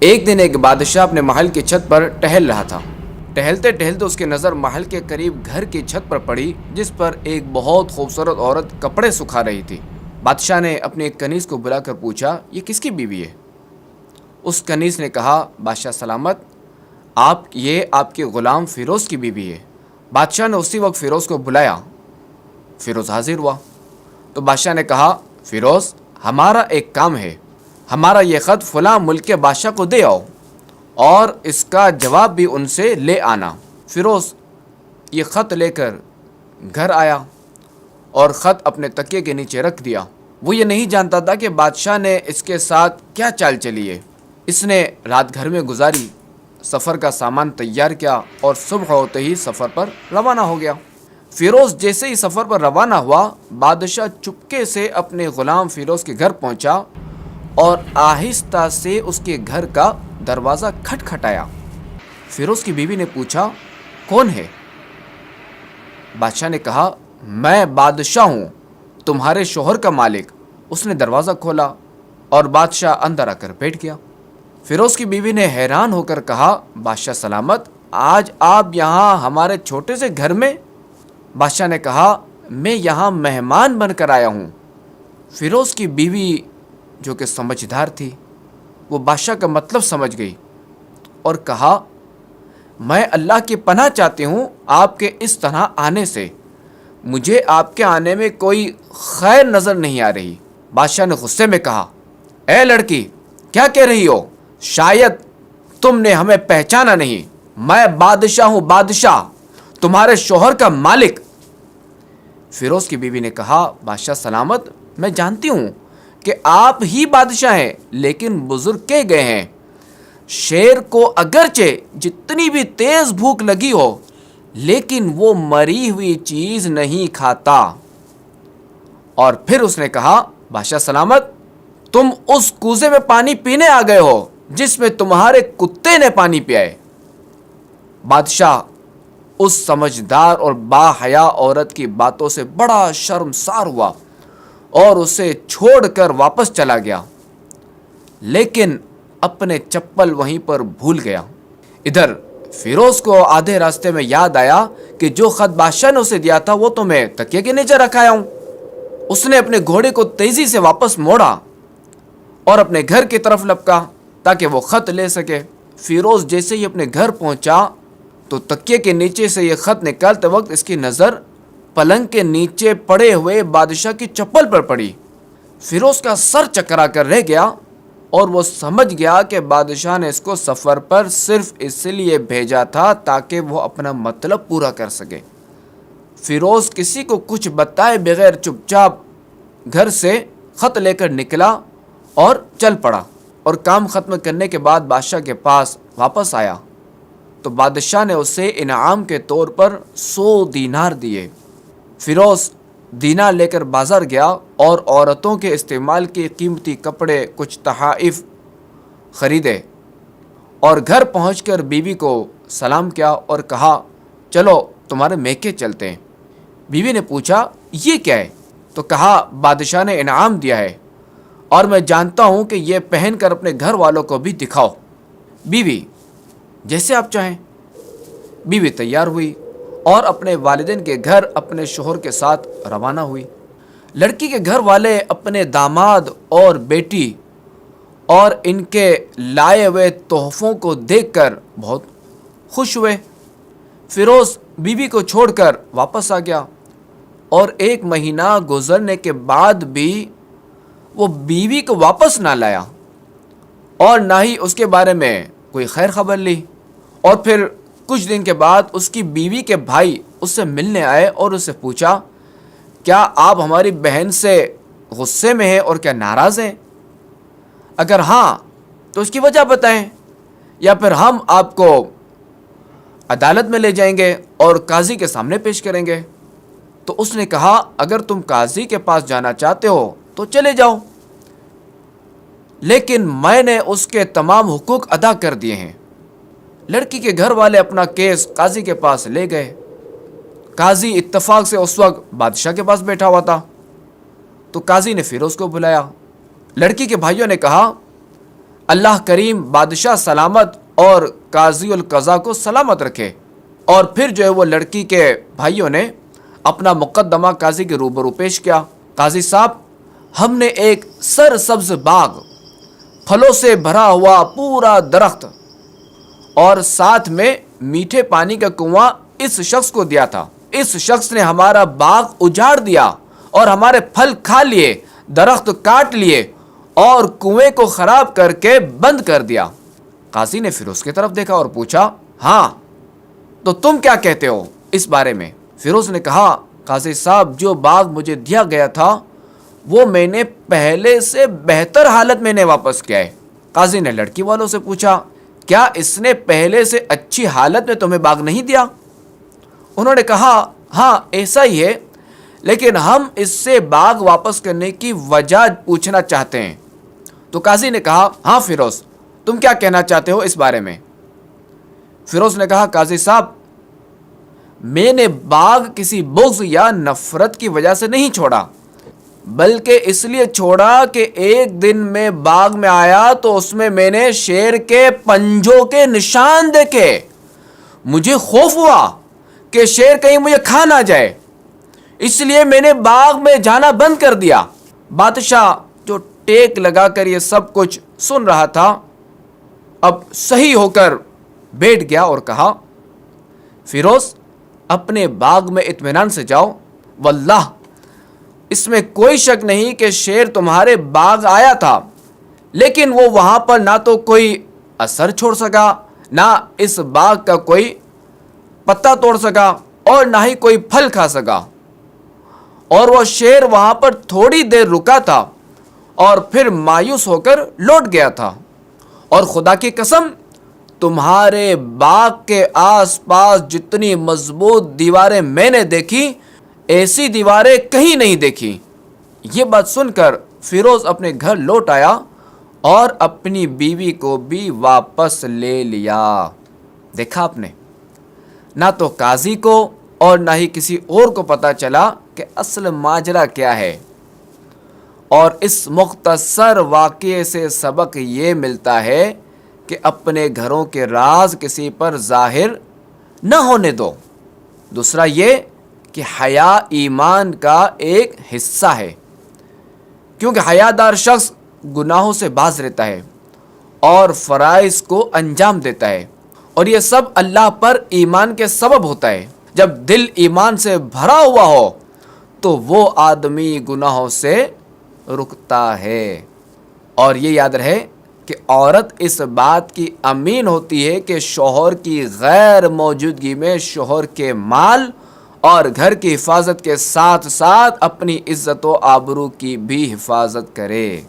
ایک دن ایک بادشاہ اپنے محل کی چھت پر ٹہل رہا تھا۔ ٹہلتے ٹہلتے اس کی نظر محل کے قریب گھر کی چھت پر پڑی، جس پر ایک بہت خوبصورت عورت کپڑے سکھا رہی تھی۔ بادشاہ نے اپنے ایک کنیز کو بلا کر پوچھا، یہ کس کی بیوی ہے؟ اس کنیز نے کہا، بادشاہ سلامت، یہ آپ کے غلام فیروز کی بیوی ہے۔ بادشاہ نے اسی وقت فیروز کو بلایا۔ فیروز حاضر ہوا تو بادشاہ نے کہا، فیروز، ہمارا ایک کام ہے، ہمارا یہ خط فلاں ملک کے بادشاہ کو دے آؤ اور اس کا جواب بھی ان سے لے آنا۔ فیروز یہ خط لے کر گھر آیا اور خط اپنے تکیے کے نیچے رکھ دیا۔ وہ یہ نہیں جانتا تھا کہ بادشاہ نے اس کے ساتھ کیا چال چلی ہے۔ اس نے رات گھر میں گزاری، سفر کا سامان تیار کیا اور صبح ہوتے ہی سفر پر روانہ ہو گیا۔ فیروز جیسے ہی سفر پر روانہ ہوا، بادشاہ چپکے سے اپنے غلام فیروز کے گھر پہنچا اور آہستہ سے اس کے گھر کا دروازہ کھٹکھٹایا۔ فیروز کی بیوی نے پوچھا، کون ہے؟ بادشاہ نے کہا، میں بادشاہ ہوں، تمہارے شوہر کا مالک۔ اس نے دروازہ کھولا اور بادشاہ اندر آ کر بیٹھ گیا۔ فیروز کی بیوی نے حیران ہو کر کہا، بادشاہ سلامت، آج آپ یہاں ہمارے چھوٹے سے گھر میں؟ بادشاہ نے کہا، میں یہاں مہمان بن کر آیا ہوں۔ فیروز کی بیوی جو کہ سمجھدار تھی، وہ بادشاہ کا مطلب سمجھ گئی اور کہا، میں اللہ کی پناہ چاہتی ہوں آپ کے اس طرح آنے سے، مجھے آپ کے آنے میں کوئی خیر نظر نہیں آ رہی۔ بادشاہ نے غصے میں کہا، اے لڑکی، کیا کہہ رہی ہو؟ شاید تم نے ہمیں پہچانا نہیں، میں بادشاہ ہوں، بادشاہ، تمہارے شوہر کا مالک۔ فیروز کی بیوی نے کہا، بادشاہ سلامت، میں جانتی ہوں کہ آپ ہی بادشاہ ہیں، لیکن بزرگ کہہ گئے ہیں، شیر کو اگرچہ جتنی بھی تیز بھوک لگی ہو لیکن وہ مری ہوئی چیز نہیں کھاتا۔ اور پھر اس نے کہا، بادشاہ سلامت، تم اس کوزے میں پانی پینے آ گئے ہو جس میں تمہارے کتے نے پانی پیا ہے۔ بادشاہ اس سمجھدار اور باحیا عورت کی باتوں سے بڑا شرمسار ہوا اور اسے چھوڑ کر واپس چلا گیا، لیکن اپنے چپل وہیں پر بھول گیا۔ ادھر فیروز کو آدھے راستے میں یاد آیا کہ جو خط بادشاہ نے اسے دیا تھا وہ تو میں تکیے کے نیچے رکھایا ہوں۔ اس نے اپنے گھوڑے کو تیزی سے واپس موڑا اور اپنے گھر کی طرف لپکا تاکہ وہ خط لے سکے۔ فیروز جیسے ہی اپنے گھر پہنچا تو تکیے کے نیچے سے یہ خط نکالتے وقت اس کی نظر پلنگ کے نیچے پڑے ہوئے بادشاہ کی چپل پر پڑی۔ فیروز کا سر چکرا کر رہ گیا اور وہ سمجھ گیا کہ بادشاہ نے اس کو سفر پر صرف اس لیے بھیجا تھا تاکہ وہ اپنا مطلب پورا کر سکے۔ فیروز کسی کو کچھ بتائے بغیر چپ چاپ گھر سے خط لے کر نکلا اور چل پڑا، اور کام ختم کرنے کے بعد بادشاہ کے پاس واپس آیا تو بادشاہ نے اسے انعام کے طور پر 100 دینار دیے۔ فیروز دینار لے کر بازار گیا اور عورتوں کے استعمال کے قیمتی کپڑے، کچھ تحائف خریدے اور گھر پہنچ کر بیوی کو سلام کیا اور کہا، چلو تمہارے میکے چلتے ہیں۔ بیوی نے پوچھا، یہ کیا ہے؟ تو کہا، بادشاہ نے انعام دیا ہے اور میں جانتا ہوں کہ یہ پہن کر اپنے گھر والوں کو بھی دکھاؤ۔ بیوی، جیسے آپ چاہیں۔ بیوی تیار ہوئی اور اپنے والدین کے گھر اپنے شوہر کے ساتھ روانہ ہوئی۔ لڑکی کے گھر والے اپنے داماد اور بیٹی اور ان کے لائے ہوئے تحفوں کو دیکھ کر بہت خوش ہوئے۔ فیروز بیوی کو چھوڑ کر واپس آ گیا اور 1 مہینہ گزرنے کے بعد بھی وہ بیوی کو واپس نہ لایا اور نہ ہی اس کے بارے میں کوئی خیر خبر لی۔ اور پھر کچھ دن کے بعد اس کی بیوی کے بھائی اس سے ملنے آئے اور اس سے پوچھا، کیا آپ ہماری بہن سے غصے میں ہیں اور کیا ناراض ہیں؟ اگر ہاں تو اس کی وجہ بتائیں، یا پھر ہم آپ کو عدالت میں لے جائیں گے اور قاضی کے سامنے پیش کریں گے۔ تو اس نے کہا، اگر تم قاضی کے پاس جانا چاہتے ہو تو چلے جاؤ، لیکن میں نے اس کے تمام حقوق ادا کر دیے ہیں۔ لڑکی کے گھر والے اپنا کیس قاضی کے پاس لے گئے۔ قاضی اتفاق سے اس وقت بادشاہ کے پاس بیٹھا ہوا تھا تو قاضی نے فیروز کو بلایا۔ لڑکی کے بھائیوں نے کہا، اللہ کریم بادشاہ سلامت اور قاضی القضا کو سلامت رکھے۔ اور پھر جو ہے وہ لڑکی کے بھائیوں نے اپنا مقدمہ قاضی کے روبرو پیش کیا۔ قاضی صاحب، ہم نے ایک سرسبز باغ، پھلوں سے بھرا ہوا پورا درخت اور ساتھ میں میٹھے پانی کا کنواں اس شخص کو دیا تھا۔ اس شخص نے ہمارا باغ اجاڑ دیا اور ہمارے پھل کھا لیے، درخت کاٹ لیے اور کنویں کو خراب کر کے بند کر دیا۔ قاضی نے فیروز کی طرف دیکھا اور پوچھا، ہاں تو تم کیا کہتے ہو اس بارے میں؟ فیروز نے کہا، قاضی صاحب، جو باغ مجھے دیا گیا تھا وہ میں نے پہلے سے بہتر حالت میں نے واپس کیا ہے۔ قاضی نے لڑکی والوں سے پوچھا، کیا اس نے پہلے سے اچھی حالت میں تمہیں باغ نہیں دیا؟ انہوں نے کہا، ہاں ایسا ہی ہے، لیکن ہم اس سے باغ واپس کرنے کی وجہ پوچھنا چاہتے ہیں۔ تو قاضی نے کہا، ہاں فیروز، تم کیا کہنا چاہتے ہو اس بارے میں؟ فیروز نے کہا، قاضی صاحب، میں نے باغ کسی بغض یا نفرت کی وجہ سے نہیں چھوڑا، بلکہ اس لیے چھوڑا کہ ایک دن میں باغ میں آیا تو اس میں نے شیر کے پنجوں کے نشان دیکھے۔ مجھے خوف ہوا کہ شیر کہیں مجھے کھا نہ جائے، اس لیے میں نے باغ میں جانا بند کر دیا۔ بادشاہ جو ٹیک لگا کر یہ سب کچھ سن رہا تھا، اب صحیح ہو کر بیٹھ گیا اور کہا، فیروز، اپنے باغ میں اطمینان سے جاؤ، واللہ اس میں کوئی شک نہیں کہ شیر تمہارے باغ آیا تھا، لیکن وہ وہاں پر نہ تو کوئی اثر چھوڑ سکا، نہ اس باغ کا کوئی پتا توڑ سکا اور نہ ہی کوئی پھل کھا سکا، اور وہ شیر وہاں پر تھوڑی دیر رکا تھا اور پھر مایوس ہو کر لوٹ گیا تھا۔ اور خدا کی قسم، تمہارے باغ کے آس پاس جتنی مضبوط دیواریں میں نے دیکھی، ایسی دیواریں کہیں نہیں دیکھی۔ یہ بات سن کر فیروز اپنے گھر لوٹ آیا اور اپنی بیوی کو بھی واپس لے لیا۔ دیکھا آپ نے، نہ تو قاضی کو اور نہ ہی کسی اور کو پتا چلا کہ اصل ماجرا کیا ہے۔ اور اس مختصر واقعے سے سبق یہ ملتا ہے کہ اپنے گھروں کے راز کسی پر ظاہر نہ ہونے دو۔ دوسرا یہ کہ حیا ایمان کا ایک حصہ ہے، کیونکہ حیادار شخص گناہوں سے باز رہتا ہے اور فرائض کو انجام دیتا ہے، اور یہ سب اللہ پر ایمان کے سبب ہوتا ہے۔ جب دل ایمان سے بھرا ہوا ہو تو وہ آدمی گناہوں سے رکتا ہے۔ اور یہ یاد رہے کہ عورت اس بات کی امین ہوتی ہے کہ شوہر کی غیر موجودگی میں شوہر کے مال اور گھر کی حفاظت کے ساتھ ساتھ اپنی عزت و آبرو کی بھی حفاظت کرے۔